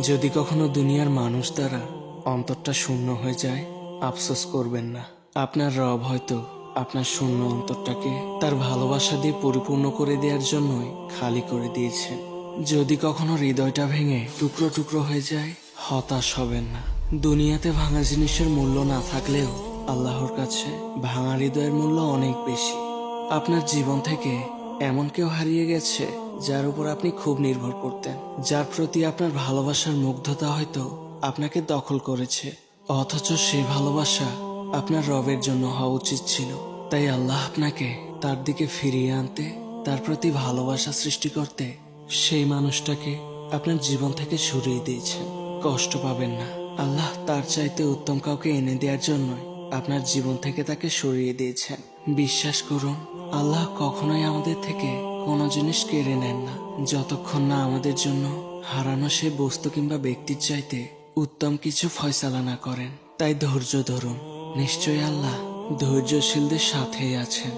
যদি কখনো দুনিয়ার মানুষ দ্বারা অন্তরটা শূন্য হয়ে যায়, আফসোস করবেন না। আপনার রব হয়তো আপনার শূন্য অন্তরটাকে তার ভালোবাসা দিয়ে পরিপূর্ণ করে দেওয়ার জন্যই খালি করে দিয়েছেন। যদি কখনো হৃদয়টা ভেঙে টুকরো টুকরো হয়ে যায়, হতাশ হবেন না। দুনিয়াতে ভাঙা জিনিসের মূল্য না থাকলেও আল্লাহর কাছে ভাঙা হৃদয়ের মূল্য অনেক বেশি। আপনার জীবন থেকে এমন কেউ হারিয়ে গেছে যার উপর আপনি খুব নির্ভর করতেন, যার প্রতি আপনার ভালোবাসার মুগ্ধতা হয়তো আপনাকে দখল করেছে, অথচ সেই ভালোবাসা আপনার রবের জন্য হওয়া উচিত ছিল। তাই আল্লাহ আপনাকে তার দিকে ফিরিয়ে আনতে, তার প্রতি ভালোবাসা সৃষ্টি করতে সেই মানুষটাকে আপনার জীবন থেকে সরিয়ে দিয়েছেন। কষ্ট পাবেন না, আল্লাহ তার চাইতে উত্তম কাউকে এনে দেওয়ার জন্যই আপনার জীবন থেকে তাকে সরিয়ে দিয়েছেন। বিশ্বাস করুন, আল্লাহ কখনোই আমাদের থেকে কোনো জিনিস কেড়ে নেন না, যতক্ষণ না আমাদের জন্য হারানো সে বস্তু কিংবা ব্যক্তির চাইতে উত্তম কিছু ফয়সালা না করেন। তাই ধৈর্য ধরুন, নিশ্চয়ই আল্লাহ ধৈর্যশীলদের সাথেই আছেন।